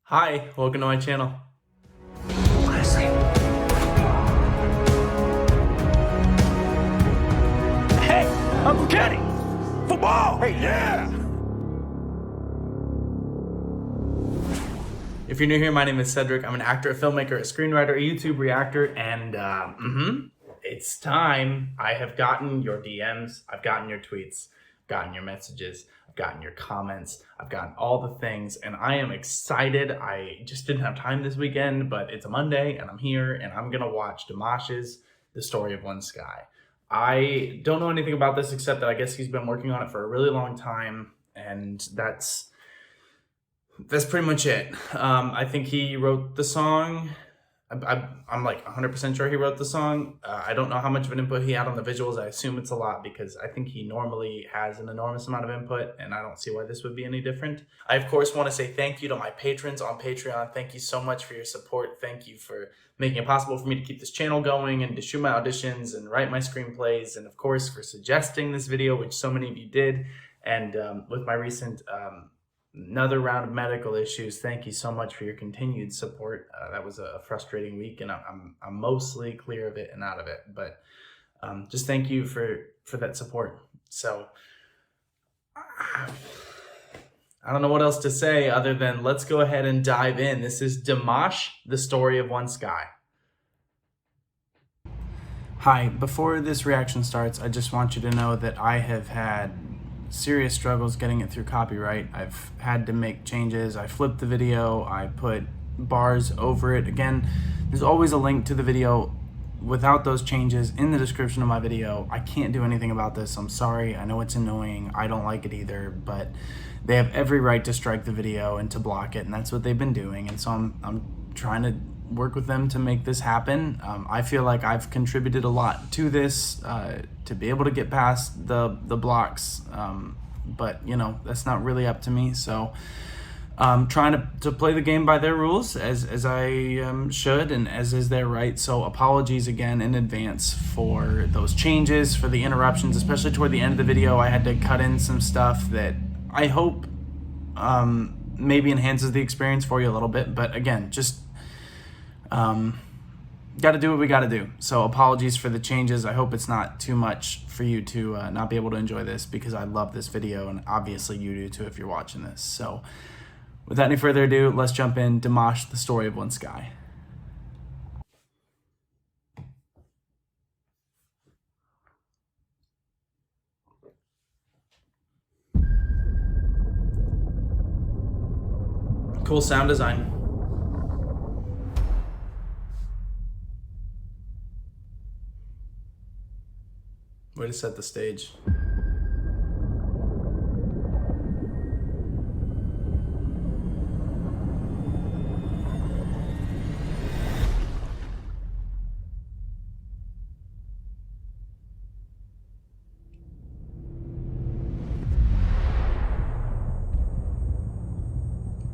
Hi, welcome to my channel. Hey, Uncle Kenny! Football! Hey, yeah! If you're new here, my name is Cedric. I'm an actor, a filmmaker, a screenwriter, a YouTube reactor, and it's time. I have gotten your DMs, I've gotten your tweets, I've gotten your messages, I've gotten your comments, I've gotten all the things, and I am excited. I just didn't have time this weekend, but it's a Monday, and I'm here, and I'm gonna watch Dimash's The Story of One Sky. I don't know anything about this except that I guess he's been working on it for a really long time, and that's pretty much it. I think he wrote the song. I'm like 100% sure he wrote the song. I don't know how much of an input he had on the visuals. I assume it's a lot because I think he normally has an enormous amount of input, and I don't see why this would be any different. I, of course, want to say thank you to my patrons on Patreon. Thank you so much for your support. Thank you for making it possible for me to keep this channel going and to shoot my auditions and write my screenplays, and of course for suggesting this video, which so many of you did. And with my recent another round of medical issues, thank you so much for your continued support. That was a frustrating week, and I'm mostly clear of it and out of it, but just thank you for that support. So I don't know what else to say other than let's go ahead and dive in. This is Dimash, The Story of One Sky. Hi, before this reaction starts, I just want you to know that I have had serious struggles getting it through copyright. I've had to make changes. I flipped the video. I put bars over it. Again, there's always a link to the video without those changes in the description of my video. I can't do anything about this. I'm sorry. I know it's annoying. I don't like it either, but they have every right to strike the video and to block it, and that's what they've been doing. And so I'm trying to work with them to make this happen. I feel like I've contributed a lot to this to be able to get past the blocks, but you know, that's not really up to me. So I'm trying to play the game by their rules as I should, and as is their right. So apologies again in advance for those changes, for the interruptions, especially toward the end of the video. I had to cut in some stuff that I hope maybe enhances the experience for you a little bit, but again, just got to do what we got to do. So apologies for the changes. I hope it's not too much for you to not be able to enjoy this, because I love this video, and obviously you do too if you're watching this. So without any further ado, let's jump in. Dimash, The Story of One Sky. Cool sound design. Way to set the stage.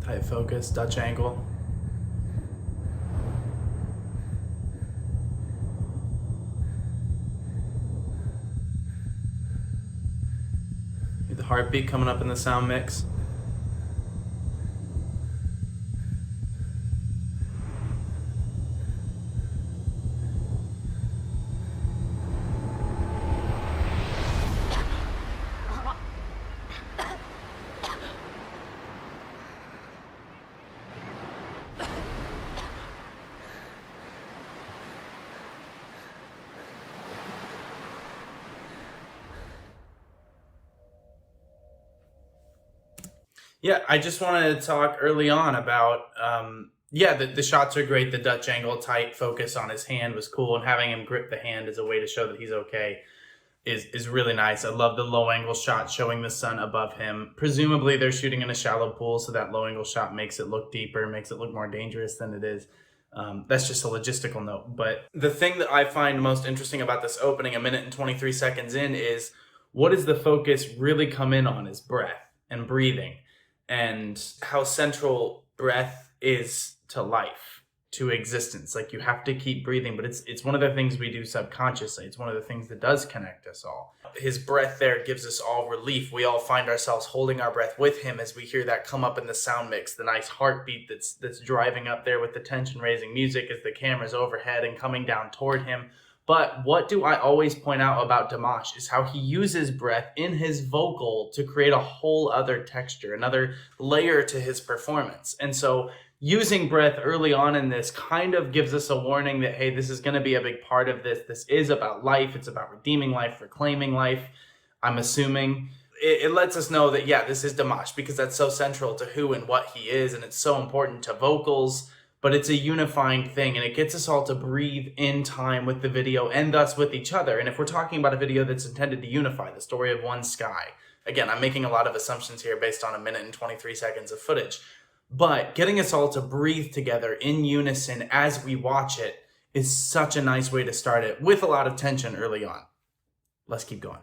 Tight focus, Dutch angle. The heartbeat coming up in the sound mix. Yeah, I just wanted to talk early on about, the shots are great. The Dutch angle, tight focus on his hand was cool, and having him grip the hand as a way to show that he's okay is really nice. I love the low angle shot showing the sun above him. Presumably they're shooting in a shallow pool, so that low angle shot makes it look deeper, makes it look more dangerous than it is. That's just a logistical note. But the thing that I find most interesting about this opening, a minute and 23 seconds in, is what does the focus really come in on is breath and breathing, and how central breath is to life. to existence. Like, you have to keep breathing, but it's one of the things we do subconsciously. It's one of the things that does connect us all. His breath there gives us all relief. We all find ourselves holding our breath with him as we hear that come up in the sound mix, the nice heartbeat that's driving up there with the tension raising music as the camera's overhead and coming down toward him. But what do I always point out about Dimash is how he uses breath in his vocal to create a whole other texture, another layer to his performance. And so using breath early on in this kind of gives us a warning that, hey, this is going to be a big part of this. This is about life. It's about redeeming life, reclaiming life, I'm assuming. It lets us know that, yeah, this is Dimash, because that's so central to who and what he is, and it's so important to vocals, but it's a unifying thing, and it gets us all to breathe in time with the video and thus with each other. And if we're talking about a video that's intended to unify the story of one sky, again, I'm making a lot of assumptions here based on 1 minute and 23 seconds of footage, but getting us all to breathe together in unison as we watch it is such a nice way to start it with a lot of tension early on. Let's keep going.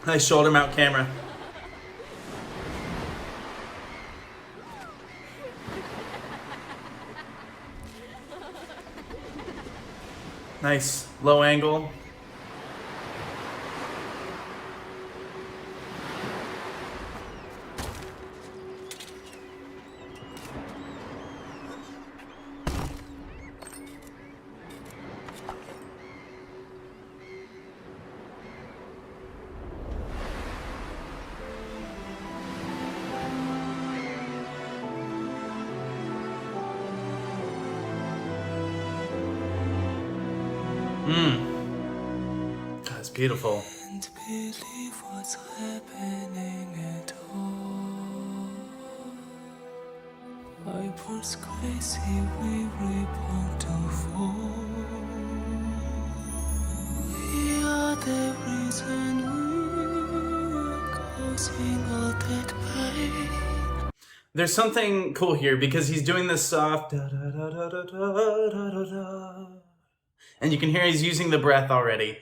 Nice shoulder mount camera. Nice low angle. That's beautiful. Can't believe what's happening at all. My pulse crazy, we rebound to fall. We are the reason we're causing all that pain. There's something cool here because he's doing this soft da da da da da da da da da. And you can hear he's using the breath already.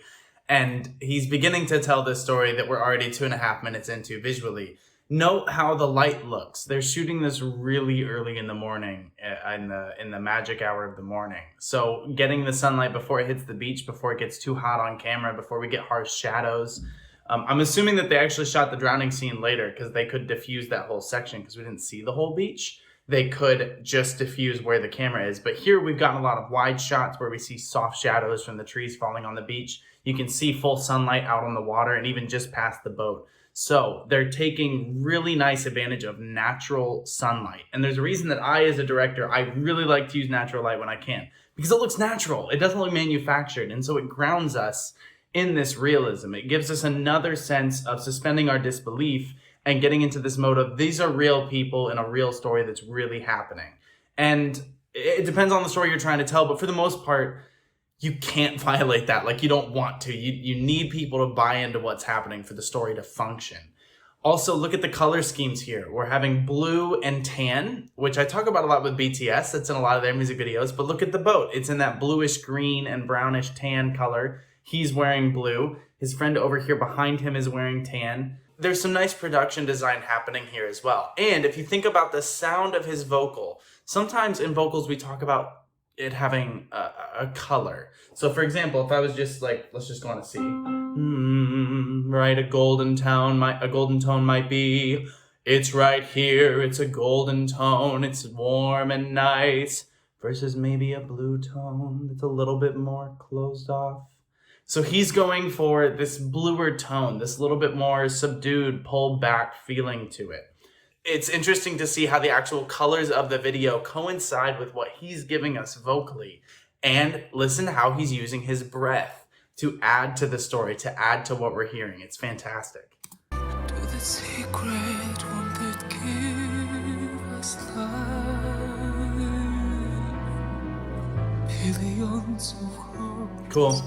And he's beginning to tell this story that we're already 2.5 minutes into visually. Note how the light looks. They're shooting this really early in the morning, in the magic hour of the morning. So getting the sunlight before it hits the beach, before it gets too hot on camera, before we get harsh shadows. I'm assuming that they actually shot the drowning scene later because they could diffuse that whole section because we didn't see the whole beach. They could just diffuse where the camera is. But here we've gotten a lot of wide shots where we see soft shadows from the trees falling on the beach. You can see full sunlight out on the water and even just past the boat. So they're taking really nice advantage of natural sunlight. And there's a reason that I, as a director, I really like to use natural light when I can. Because it looks natural. It doesn't look manufactured. And so it grounds us in this realism. It gives us another sense of suspending our disbelief and getting into this mode of these are real people in a real story that's really happening. And it depends on the story you're trying to tell, but for the most part, you can't violate that. Like, you don't want to. You need people to buy into what's happening for the story to function. Also, look at the color schemes here. We're having blue and tan, which I talk about a lot with BTS. That's in a lot of their music videos. But look at the boat. It's in that bluish green and brownish tan color. He's wearing blue. His friend over here behind him is wearing tan. There's some nice production design happening here as well. And if you think about the sound of his vocal, sometimes in vocals we talk about it having a color. So for example, if I was just like, let's just go on a C. Right, a golden tone might be, it's right here, it's a golden tone, it's warm and nice, versus maybe a blue tone that's a little bit more closed off. So he's going for this bluer tone, this little bit more subdued, pulled back feeling to it. It's interesting to see how the actual colors of the video coincide with what he's giving us vocally. And listen to how he's using his breath to add to the story, to add to what we're hearing. It's fantastic. To the secret one that gave us life. Billions of hearts. Cool.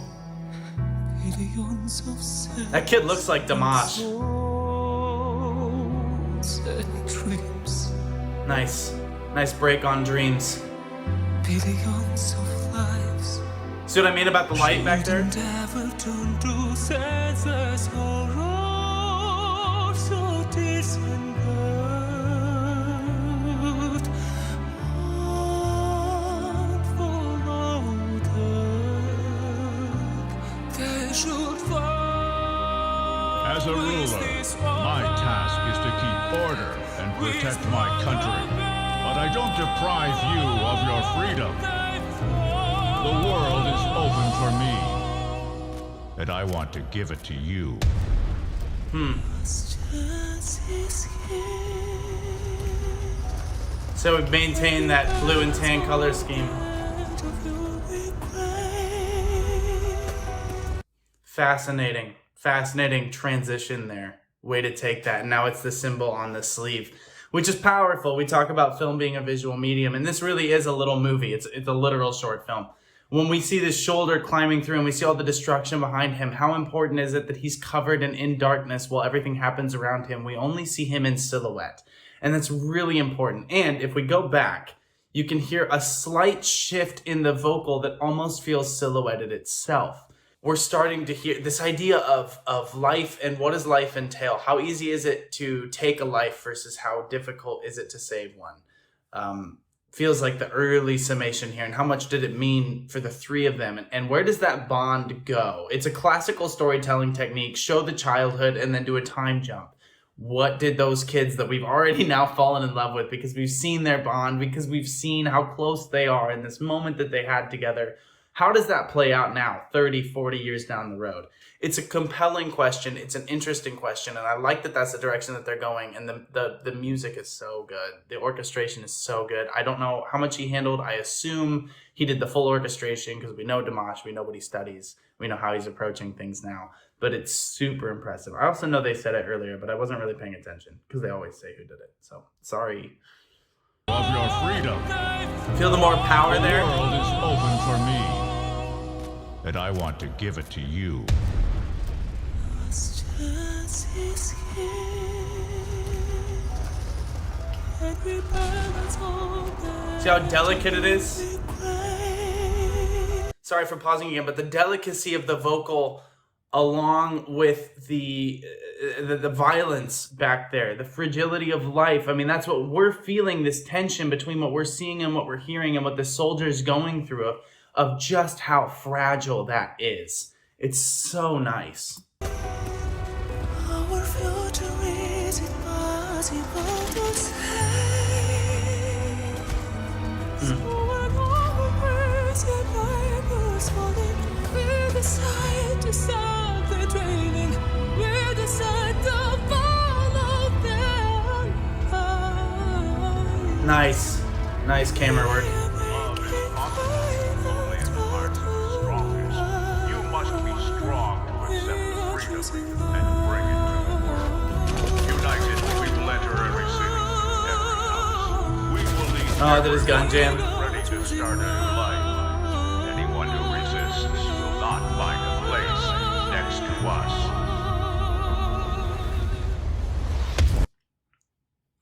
Billions of cells. That kid looks like Dimash. And dreams. Nice. Nice break on dreams. Billions of lives. See what I mean about the light back there? Never turn to senseless horror, so distant. task is to keep order and protect my country. But I don't deprive you of your freedom. The world is open for me, and I want to give it to you. So we've maintained that blue and tan color scheme. Fascinating, fascinating transition there. Way to take that. And now it's the symbol on the sleeve, which is powerful. We talk about film being a visual medium, and this really is a little movie. It's a literal short film. When we see this shoulder climbing through and we see all the destruction behind him, how important is it that he's covered and in darkness while everything happens around him? We only see him in silhouette. And that's really important. And if we go back, you can hear a slight shift in the vocal that almost feels silhouetted itself. We're starting to hear this idea of life and what does life entail? How easy is it to take a life versus how difficult is it to save one? Feels like the early summation here, and how much did it mean for the three of them, and where does that bond go? It's a classical storytelling technique. Show the childhood and then do a time jump. What did those kids that we've already now fallen in love with, because we've seen their bond, because we've seen how close they are in this moment that they had together, how does that play out now, 30, 40 years down the road? It's a compelling question. It's an interesting question. And I like that that's the direction that they're going. And the music is so good. The orchestration is so good. I don't know how much he handled. I assume he did the full orchestration because we know Dimash. We know what he studies. We know how he's approaching things now. But it's super impressive. I also know they said it earlier, but I wasn't really paying attention because they always say who did it. So, sorry. Of your freedom. Feel the more power there? The world is open for me, and I want to give it to you. See how delicate it is? Sorry for pausing again, but the delicacy of the vocal along with the violence back there, the fragility of life. I mean, that's what we're feeling, this tension between what we're seeing and what we're hearing and what the soldier's going through of just how fragile that is. It's so nice. Our future is impossible to say. So when our words and neighbors falling, we decide to stop the training. We decide to follow them. Nice. Nice camera work. Love is possible only in the hearts of the strongest. You must be strong to accept freedom and bring it to the world. United, we will enter every city, every house. We will lead. Oh, that is gun jam. Ready to start a new life. Anyone who resists will not find a place next to us.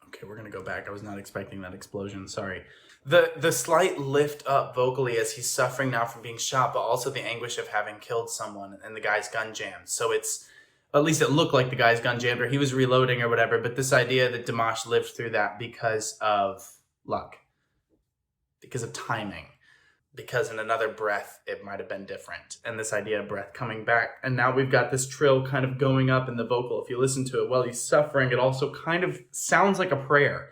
Okay, we're gonna go back. I was not expecting that explosion. Sorry. The slight lift up vocally as he's suffering now from being shot, but also the anguish of having killed someone and the guy's gun jammed. So it's, at least it looked like the guy's gun jammed or he was reloading or whatever. But this idea that Dimash lived through that because of luck, because of timing, because in another breath it might have been different. And this idea of breath coming back. And now we've got this trill kind of going up in the vocal. If you listen to it while he's suffering, it also kind of sounds like a prayer.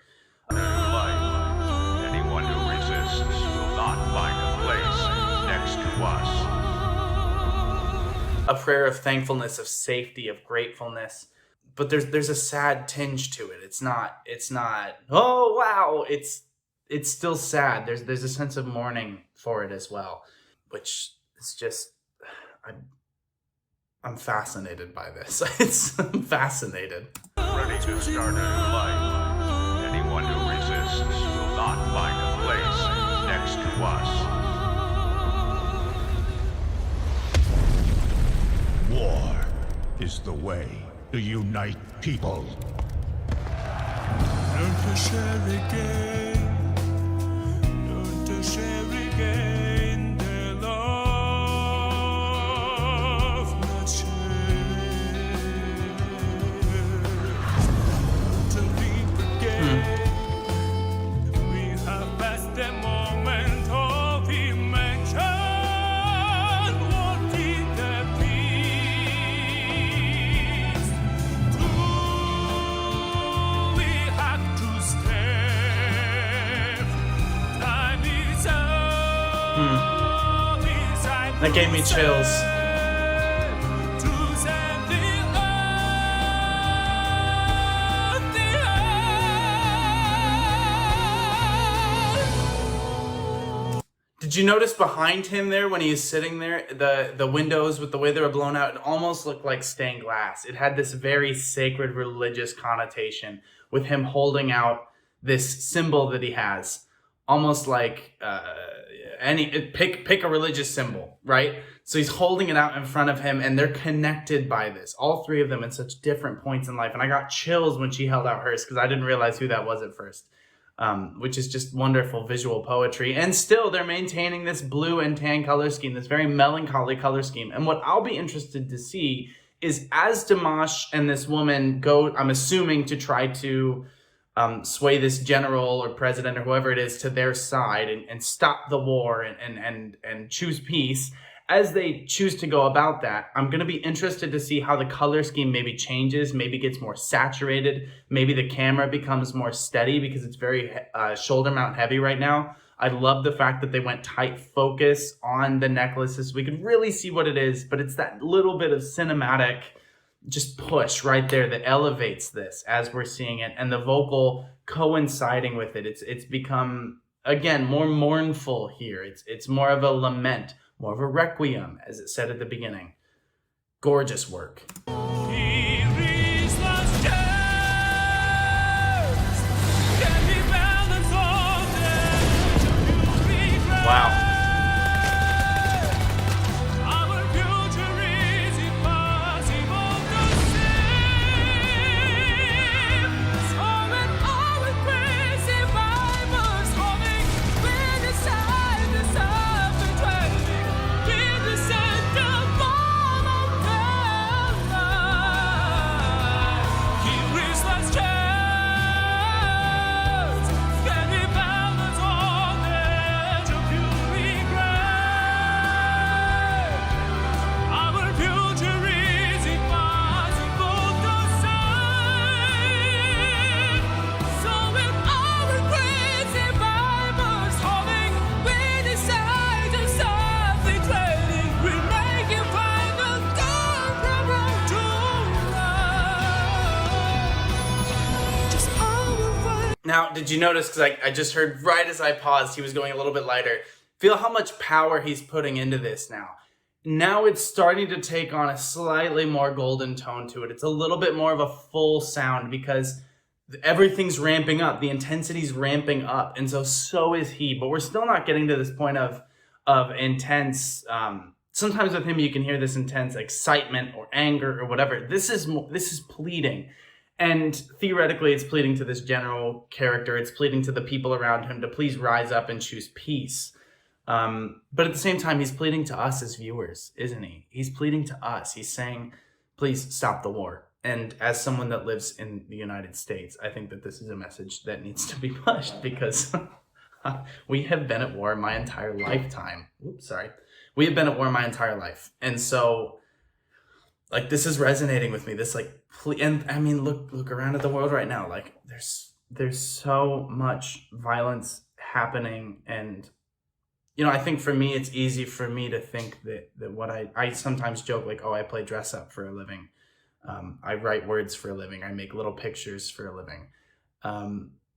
Anyone who resists will not find a place next to us. A prayer of thankfulness, of safety, of gratefulness. But there's a sad tinge to it. It's not, oh wow, it's still sad. There's a sense of mourning for it as well, which is just, I'm fascinated by this. I'm fascinated. Ready to start a new life. Anyone who resists will not find a place next to us. War is the way to unite people. Learn to share again. Learn to share again their love, not share. To leap again. We have passed the moment of immension. Wanting the peace to That gave me chills. Did you notice behind him there when he was sitting there, the windows with the way they were blown out, it almost looked like stained glass. It had this very sacred religious connotation with him holding out this symbol that he has, almost like pick a religious symbol, right? So he's holding it out in front of him, and they're connected by this. All three of them at such different points in life, and I got chills when she held out hers because I didn't realize who that was at first. Which is just wonderful visual poetry. And still, they're maintaining this blue and tan color scheme, this very melancholy color scheme. And what I'll be interested to see is as Dimash and this woman go, I'm assuming, to try to sway this general or president or whoever it is to their side and stop the war and choose peace, as they choose to go about that, I'm going to be interested to see how the color scheme maybe changes, maybe gets more saturated, maybe the camera becomes more steady because it's very shoulder mount heavy right now. I love the fact that they went tight focus on the necklaces. We could really see what it is, but it's that little bit of cinematic just push right there that elevates this as we're seeing it, and the vocal coinciding with it. It's become, again, more mournful here. It's more of a lament, more of a requiem, as it said at the beginning. Gorgeous work. Wow. Now, did you notice, because I just heard right as I paused, he was going a little bit lighter. Feel how much power he's putting into this now. Now it's starting to take on a slightly more golden tone to it. It's a little bit more of a full sound because everything's ramping up. The intensity's ramping up, and so is he. But we're still not getting to this point of intense... sometimes with him you can hear this intense excitement or anger or whatever. This is pleading. And theoretically, it's pleading to this general character. It's pleading to the people around him to please rise up and choose peace. But at the same time, he's pleading to us as viewers, isn't he? He's pleading to us. He's saying, please stop the war. And as someone that lives in the United States, I think that this is a message that needs to be pushed because we have been at war my entire lifetime. Oops, sorry. We have been at war my entire life. And so... like, this is resonating with me. This, like, and I mean, look around at the world right now. Like, there's so much violence happening, and I think for me, it's easy for me to think that what I sometimes joke, like, oh, I play dress up for a living. I write words for a living. I make little pictures for a living.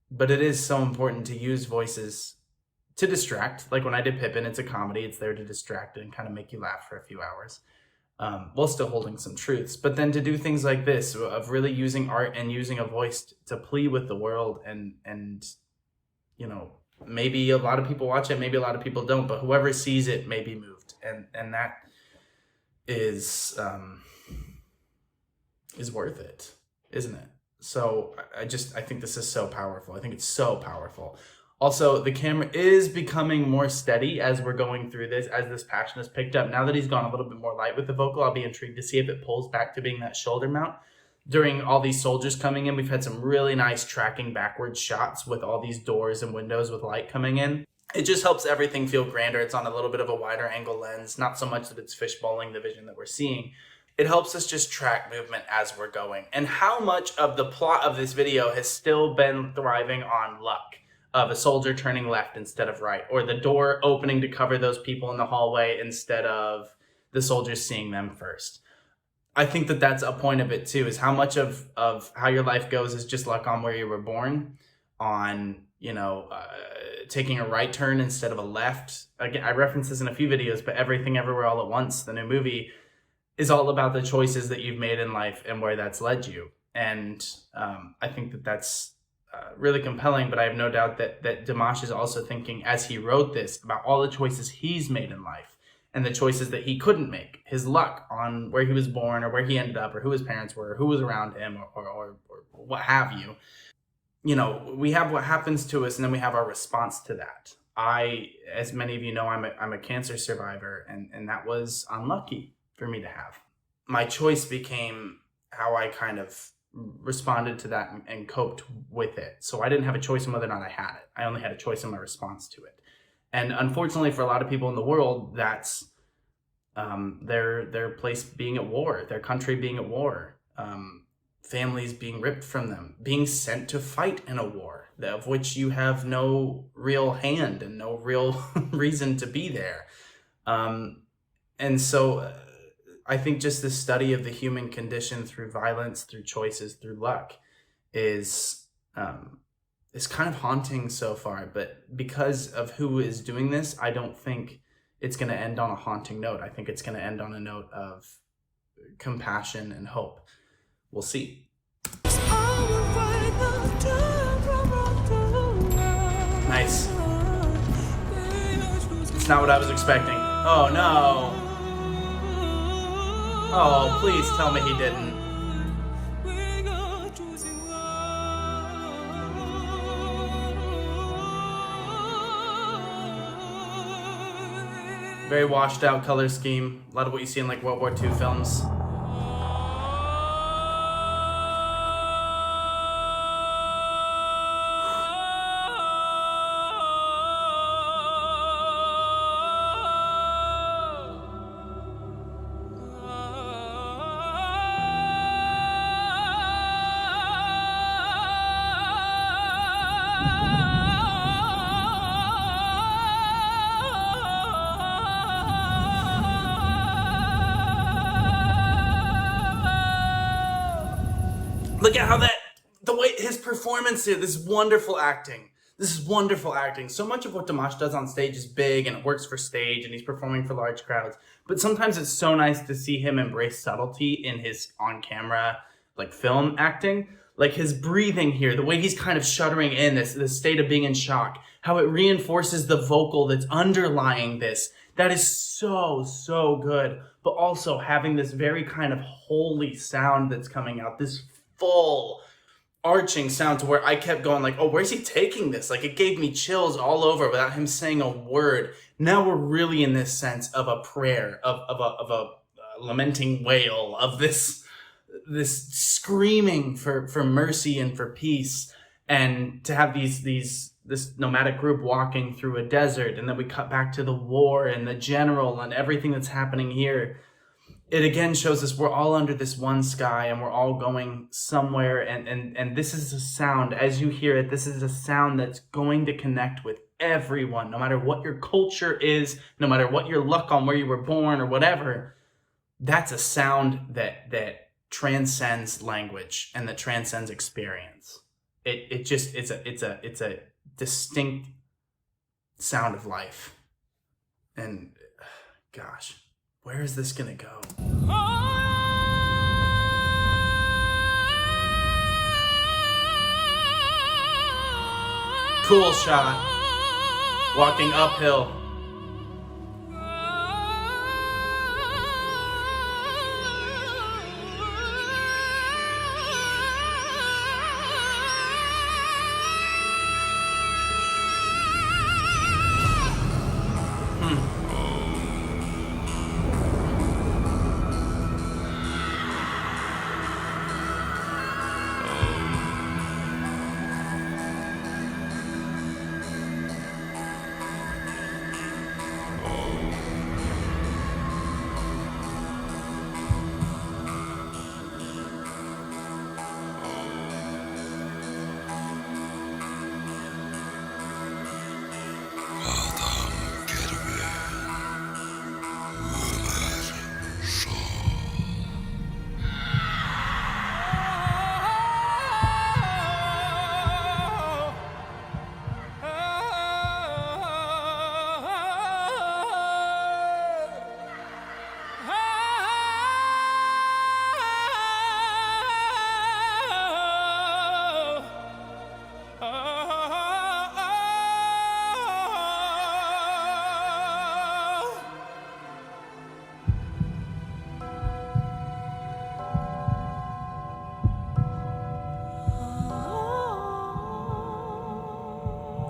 But it is so important to use voices to distract. Like when I did Pippin, it's a comedy. It's there to distract and kind of make you laugh for a few hours. While still holding some truths. But then to do things like this, of really using art and using a voice to plead with the world, and maybe a lot of people watch it, maybe a lot of people don't, but whoever sees it may be moved. And that is worth it, isn't it? So I think this is so powerful. I think it's so powerful. Also, the camera is becoming more steady as we're going through this, as this passion is picked up. Now that he's gone a little bit more light with the vocal, I'll be intrigued to see if it pulls back to being that shoulder mount. During all these soldiers coming in, we've had some really nice tracking backwards shots with all these doors and windows with light coming in. It just helps everything feel grander. It's on a little bit of a wider angle lens, not so much that it's fishbowling the vision that we're seeing. It helps us just track movement as we're going. And how much of the plot of this video has still been thriving on luck. of a soldier turning left instead of right, or the door opening to cover those people in the hallway instead of the soldiers seeing them first. I think that that's a point of it too, is how much of how your life goes is just luck on where you were born, on, taking a right turn instead of a left. Again, I reference this in a few videos, but Everything Everywhere All at Once, the new movie, is all about the choices that you've made in life and where that's led you. And I think that that's really compelling, but I have no doubt that Dimash is also thinking, as he wrote this, about all the choices he's made in life and the choices that he couldn't make, his luck on where he was born or where he ended up or who his parents were or who was around him or what have you. We have what happens to us, and then we have our response to that. As many of you know, I'm a cancer survivor, and that was unlucky for me to have. My choice became how I kind of responded to that and coped with it. So I didn't have a choice in whether or not I had it. I only had a choice in my response to it. And unfortunately for a lot of people in the world, that's their place being at war, their country being at war, families being ripped from them, being sent to fight in a war of which you have no real hand and no real reason to be there. And so I think just the study of the human condition through violence, through choices, through luck is kind of haunting so far. But because of who is doing this, I don't think it's going to end on a haunting note. I think it's going to end on a note of compassion and hope. We'll see. Nice. It's not what I was expecting. Oh no. Oh, please tell me he didn't. Very washed out color scheme. A lot of what you see in like World War II films. Look at how the way his performance here, this is wonderful acting. This is wonderful acting. So much of what Dimash does on stage is big and it works for stage and he's performing for large crowds. But sometimes it's so nice to see him embrace subtlety in his on-camera, like film acting. Like his breathing here, the way he's kind of shuddering in this state of being in shock, how it reinforces the vocal that's underlying this. That is so, so good. But also having this very kind of holy sound that's coming out, this full arching sound to where I kept going like, oh, where's he taking this? Like it gave me chills all over without him saying a word. Now we're really in this sense of a prayer, of a lamenting wail, of this screaming for mercy and for peace. And to have this nomadic group walking through a desert, and then we cut back to the war and the general and everything that's happening here. It again shows us we're all under this one sky and we're all going somewhere, and this is a sound, as you hear it, this is a sound that's going to connect with everyone, no matter what your culture is, no matter what your luck on where you were born or whatever. That's a sound that transcends language and that transcends experience. It's a distinct sound of life. And gosh, where is this gonna go? Cool shot. Walking uphill.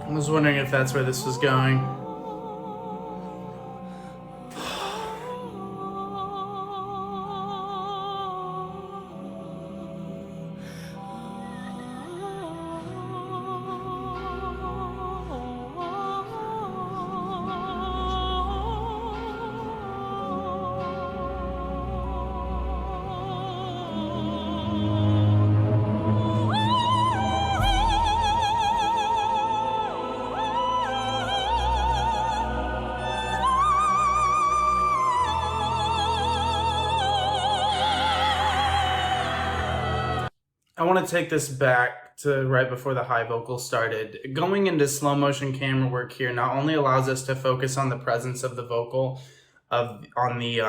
I was wondering if that's where this was going. I want to take this back to right before the high vocal started. Going into slow motion camera work here not only allows us to focus on the presence of the vocal, on the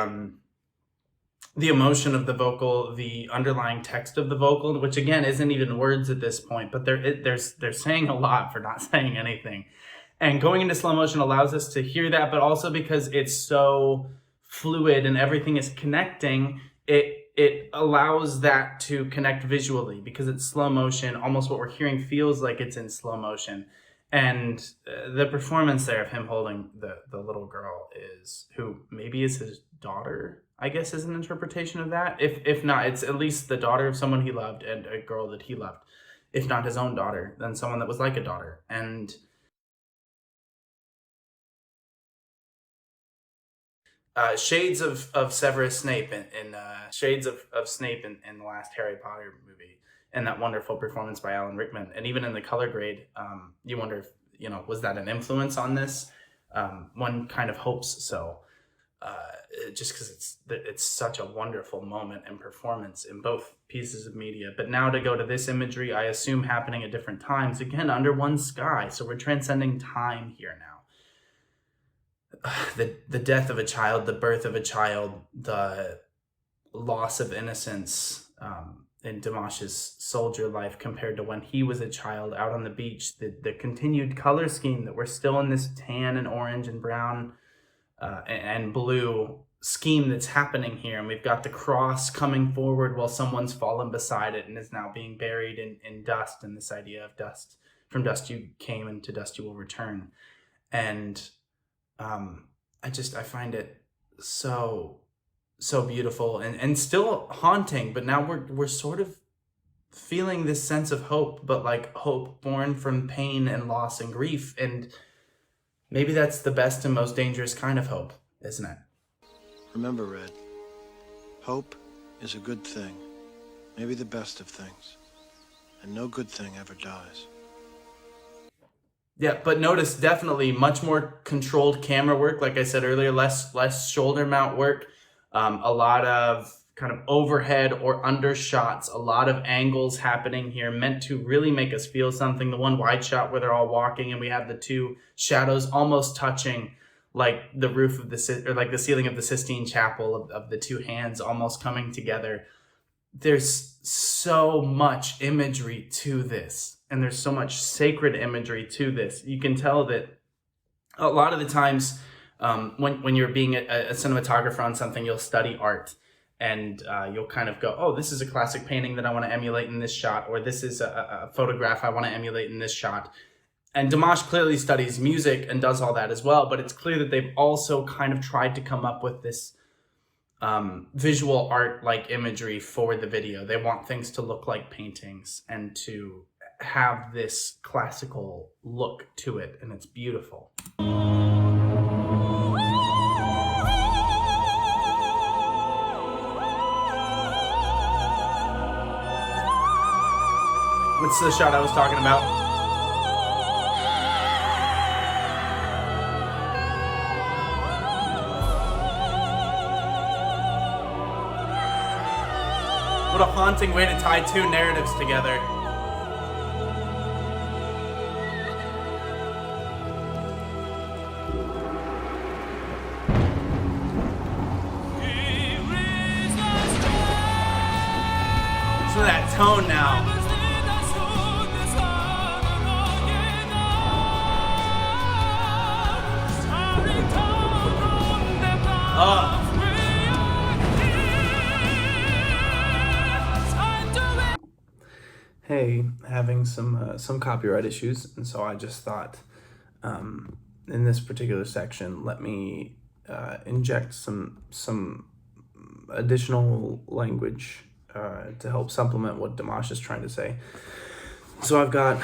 emotion of the vocal, the underlying text of the vocal, which again isn't even words at this point, but they're saying a lot for not saying anything. And going into slow motion allows us to hear that, but also because it's so fluid and everything is connecting, it allows that to connect visually because it's slow motion. Almost what we're hearing feels like it's in slow motion. And the performance there of him holding the little girl who maybe is his daughter, I guess is an interpretation of that. If not, it's at least the daughter of someone he loved and a girl that he loved. If not his own daughter, then someone that was like a daughter. And shades of Severus Snape in shades of Snape in the last Harry Potter movie, and that wonderful performance by Alan Rickman. And even in the color grade, you wonder if, was that an influence on this? One kind of hopes so, just because it's such a wonderful moment and performance in both pieces of media. But now to go to this imagery, I assume happening at different times, again, under one sky. So we're transcending time here now. The death of a child, the birth of a child, the loss of innocence in Dimash's soldier life compared to when he was a child out on the beach, the continued color scheme that we're still in this tan and orange and brown and blue scheme that's happening here. And we've got the cross coming forward while someone's fallen beside it and is now being buried in dust, and this idea of dust. From dust you came and to dust you will return. And I find it so beautiful and still haunting, but now we're sort of feeling this sense of hope, but like hope born from pain and loss and grief. And maybe that's the best and most dangerous kind of hope, isn't it? Remember, Red, hope is a good thing, maybe the best of things, and no good thing ever dies. Yeah, but notice definitely much more controlled camera work. Like I said earlier, less shoulder mount work, a lot of kind of overhead or under shots, a lot of angles happening here meant to really make us feel something. The one wide shot where they're all walking and we have the two shadows almost touching, like the roof of like the ceiling of the Sistine Chapel of the two hands almost coming together. There's so much imagery to this. And there's so much sacred imagery to this. You can tell that a lot of the times when you're being a cinematographer on something, you'll study art and you'll kind of go, oh, this is a classic painting that I want to emulate in this shot, or this is a photograph I want to emulate in this shot. And Dimash clearly studies music and does all that as well, but it's clear that they've also kind of tried to come up with this visual art-like imagery for the video. They want things to look like paintings and to have this classical look to it, and it's beautiful. What's the shot I was talking about? What a haunting way to tie two narratives together. Listen to that tone now. Hey, having some copyright issues, and so I just thought in this particular section, let me inject some additional language to help supplement what Dimash is trying to say. So I've got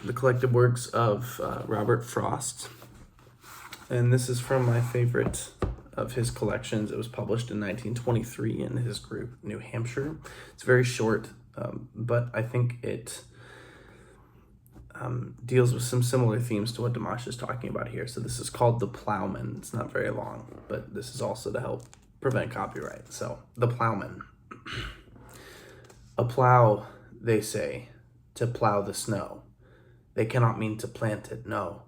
the collected works of Robert Frost, and this is from my favorite of his collections. It was published in 1923 in his group, New Hampshire. It's very short, but I think it deals with some similar themes to what Dimash is talking about here. So this is called The Plowman. It's not very long, but this is also to help prevent copyright. So, The Plowman. A plow, they say, to plow the snow. They cannot mean to plant it, no.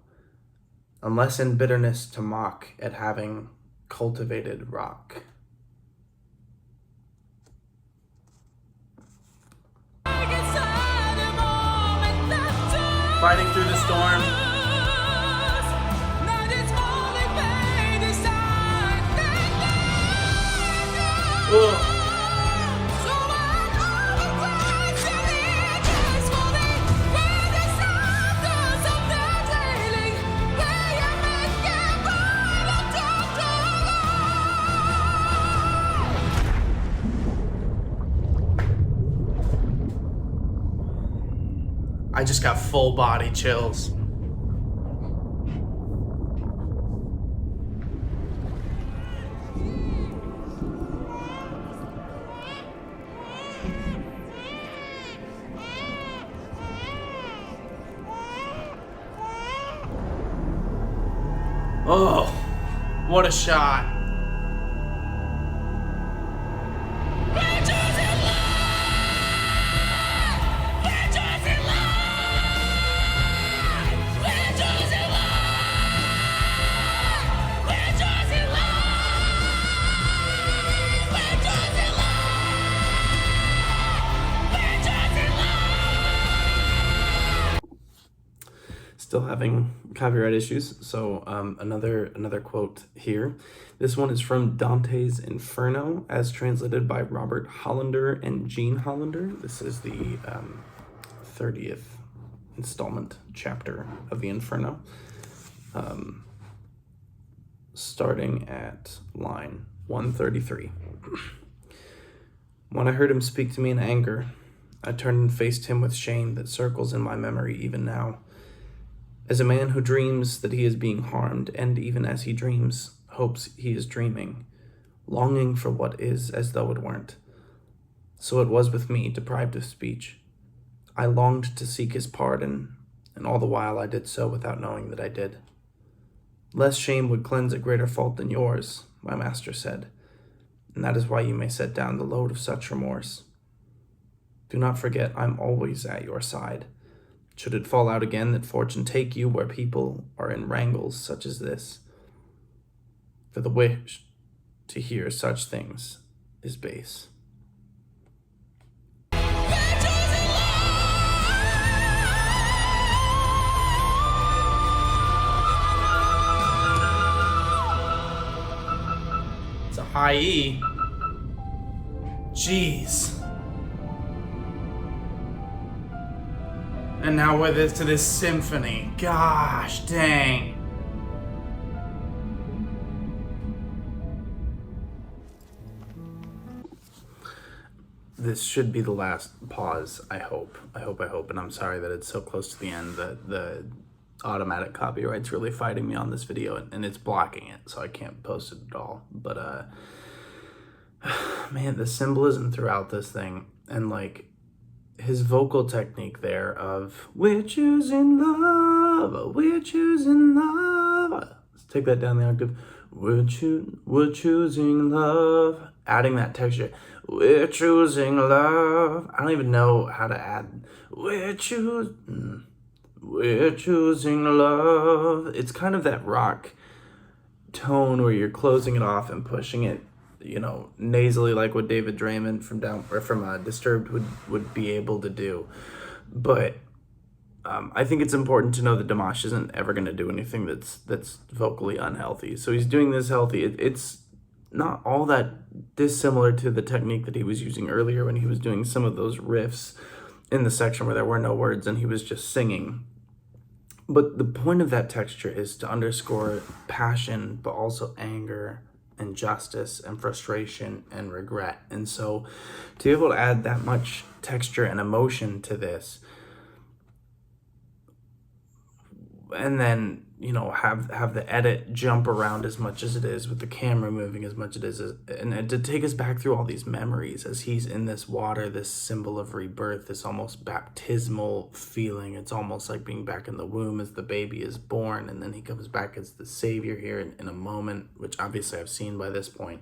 Unless in bitterness to mock at having cultivated rock. Fighting through the storm. Whoa. I just got full body chills. Oh, what a shot. Still having copyright issues, so another quote here. This one is from Dante's Inferno, as translated by Robert Hollander and Jean Hollander. This is the 30th installment chapter of the Inferno, starting at line 133. When I heard him speak to me in anger, I turned and faced him with shame that circles in my memory even now. As a man who dreams that he is being harmed, and even as he dreams, hopes he is dreaming, longing for what is as though it weren't. So it was with me, deprived of speech. I longed to seek his pardon, and all the while I did so without knowing that I did. Less shame would cleanse a greater fault than yours, my master said, and that is why you may set down the load of such remorse. Do not forget I'm always at your side. Should it fall out again that fortune take you where people are in wrangles such as this? For the wish to hear such things is base. It's a high E. Jeez. And now we're to this symphony. Gosh dang. This should be the last pause, I hope. And I'm sorry that it's so close to the end. The automatic copyright's really fighting me on this video, and it's blocking it, so I can't post it at all. But man, the symbolism throughout this thing, and like his vocal technique there of we're choosing love, we're choosing love. Let's take that down the octave. We're choosing love. Adding that texture. We're choosing love. I don't even know how to add. We're choosing love. It's kind of that rock tone where you're closing it off and pushing it, you know, nasally, like what David Draymond from Disturbed would be able to do. But I think it's important to know that Dimash isn't ever going to do anything that's vocally unhealthy. So he's doing this healthy. It's not all that dissimilar to the technique that he was using earlier when he was doing some of those riffs in the section where there were no words and he was just singing. But the point of that texture is to underscore passion, but also anger and justice and frustration and regret. And so to be able to add that much texture and emotion to this, and then, you know, have the edit jump around as much as it is, with the camera moving as much as it is, and to take us back through all these memories as he's in this water, this symbol of rebirth, this almost baptismal feeling. It's almost like being back in the womb as the baby is born, and then he comes back as the savior here in a moment, which obviously I've seen by this point.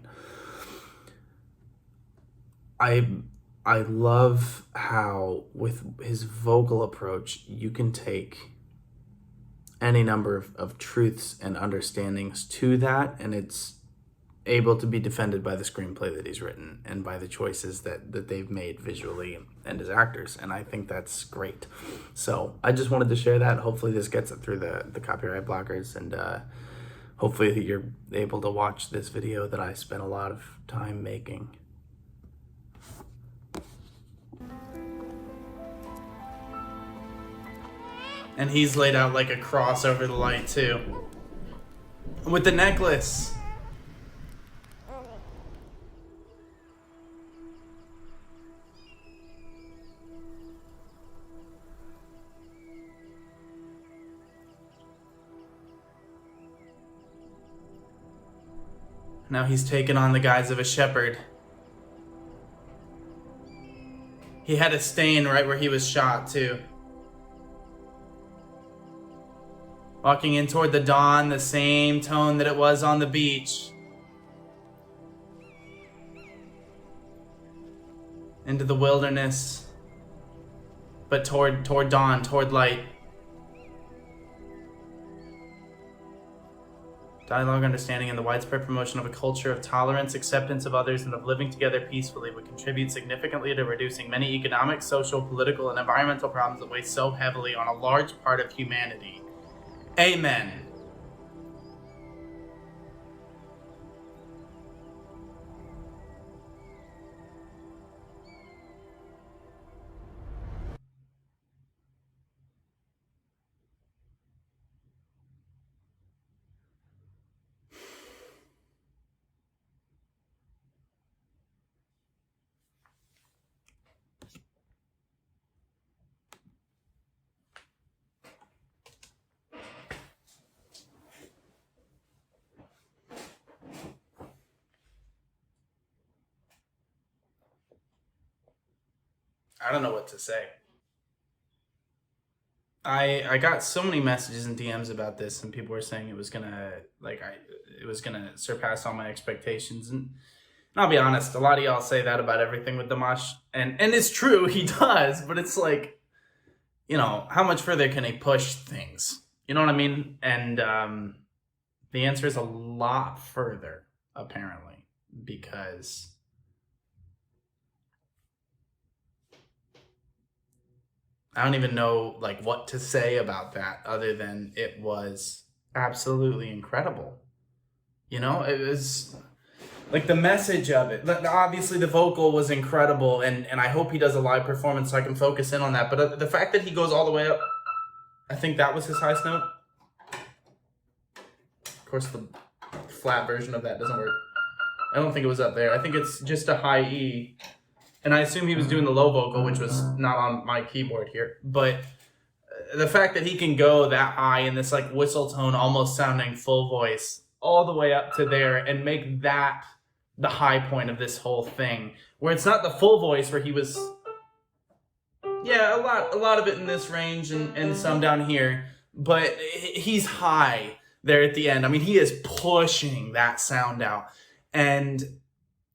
I love how with his vocal approach, you can take any number of truths and understandings to that, and it's able to be defended by the screenplay that he's written and by the choices that they've made visually and as actors, and I think that's great. So I just wanted to share that. Hopefully this gets it through the copyright blockers, and hopefully you're able to watch this video that I spent a lot of time making. And he's laid out like a cross over the light too. With the necklace. Now he's taken on the guise of a shepherd. He had a stain right where he was shot too. Walking in toward the dawn, the same tone that it was on the beach. Into the wilderness, but toward dawn, toward light. Dialogue, understanding, and the widespread promotion of a culture of tolerance, acceptance of others, and of living together peacefully would contribute significantly to reducing many economic, social, political, and environmental problems that weigh so heavily on a large part of humanity. Amen. I don't know what to say. I got so many messages and DMs about this, and people were saying it was gonna surpass all my expectations. And I'll be honest, a lot of y'all say that about everything with Dimash, and it's true, he does. But it's like, you know, how much further can he push things? You know what I mean? And the answer is a lot further, apparently, because I don't even know like what to say about that other than it was absolutely incredible. You know, it was like the message of it. Obviously the vocal was incredible, and I hope he does a live performance so I can focus in on that. But the fact that he goes all the way up, I think that was his highest note. Of course, the flat version of that doesn't work. I don't think it was up there. I think it's just a high E. And I assume he was doing the low vocal, which was not on my keyboard here. But the fact that he can go that high in this like whistle tone, almost sounding full voice, all the way up to there, and make that the high point of this whole thing, where it's not the full voice where he was, yeah, a lot of it in this range and some down here, but he's high there at the end. I mean, he is pushing that sound out, and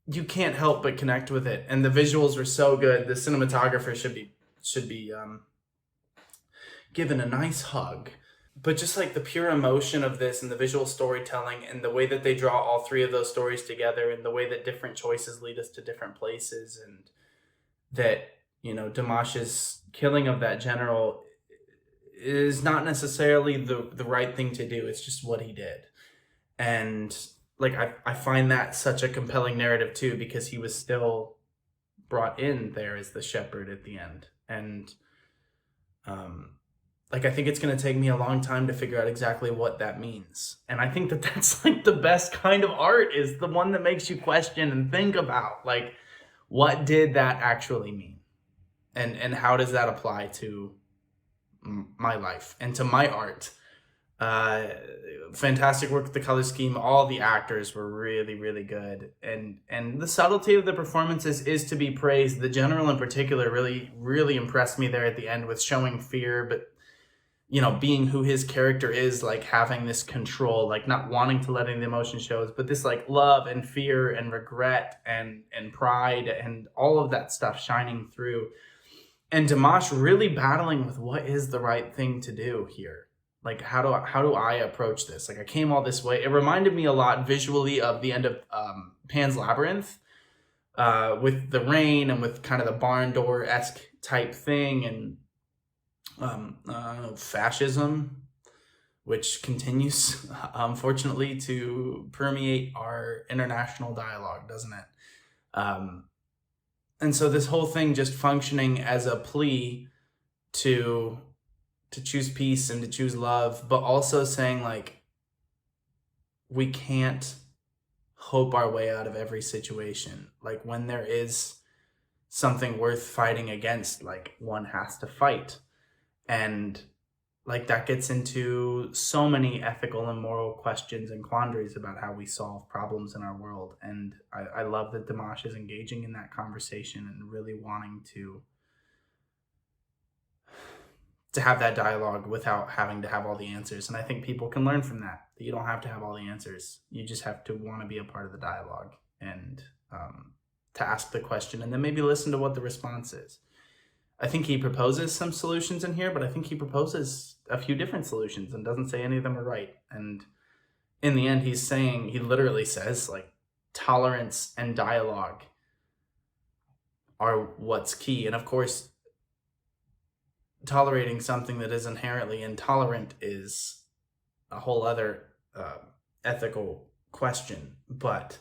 you can't help but connect with it. And the visuals were so good. The cinematographer should be given a nice hug. But just like the pure emotion of this and the visual storytelling and the way that they draw all three of those stories together, and the way that different choices lead us to different places, and that, you know, Dimash's killing of that general is not necessarily the right thing to do. It's just what he did. And like, I find that such a compelling narrative too, because he was still brought in there as the shepherd at the end. And like, I think it's going to take me a long time to figure out exactly what that means. And I think that that's like the best kind of art, is the one that makes you question and think about, like, what did that actually mean? And how does that apply to my life and to my art? Fantastic work with the color scheme. All the actors were really, really good. And the subtlety of the performances is to be praised. The general in particular really, really impressed me there at the end with showing fear, but, you know, being who his character is, like having this control, like not wanting to let any of the emotion shows, but this like love and fear and regret and pride and all of that stuff shining through. And Dimash really battling with what is the right thing to do here. Like, how do I approach this? Like, I came all this way. It reminded me a lot visually of the end of Pan's Labyrinth, with the rain and with kind of the barn door-esque type thing, and fascism, which continues, unfortunately, to permeate our international dialogue, doesn't it? And so this whole thing just functioning as a plea to choose peace and to choose love, but also saying, like, we can't hope our way out of every situation. Like, when there is something worth fighting against, like, one has to fight. And like, that gets into so many ethical and moral questions and quandaries about how we solve problems in our world. And I love that Dimash is engaging in that conversation and really wanting to have that dialogue without having to have all the answers. And I think people can learn from that. You don't have to have all the answers. You just have to want to be a part of the dialogue and to ask the question and then maybe listen to what the response is. I think he proposes some solutions in here, but I think he proposes a few different solutions and doesn't say any of them are right. And in the end, he literally says, like, tolerance and dialogue are what's key. And of course, tolerating something that is inherently intolerant is a whole other ethical question. But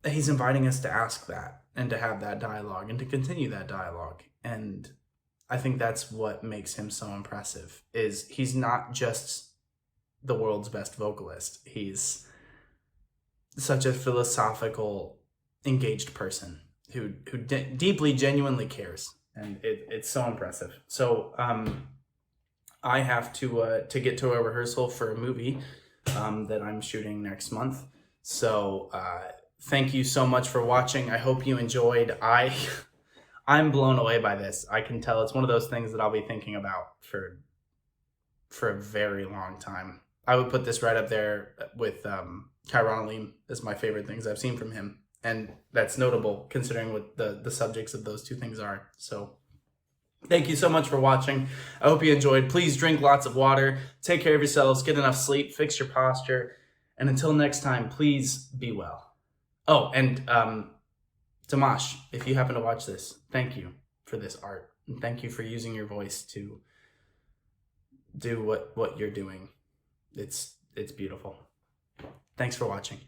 he's inviting us to ask that and to have that dialogue and to continue that dialogue. And I think that's what makes him so impressive, is he's not just the world's best vocalist. He's such a philosophical, engaged person who deeply, genuinely cares. And it's so impressive. So I have to get to a rehearsal for a movie that I'm shooting next month. So thank you so much for watching. I hope you enjoyed. I'm blown away by this. I can tell it's one of those things that I'll be thinking about for a very long time. I would put this right up there with Kairon as my favorite things I've seen from him. And that's notable considering what the subjects of those two things are. So thank you so much for watching. I hope you enjoyed. Please drink lots of water. Take care of yourselves. Get enough sleep. Fix your posture. And until next time, please be well. Oh, and Dimash, if you happen to watch this, thank you for this art. And thank you for using your voice to do what you're doing. It's beautiful. Thanks for watching.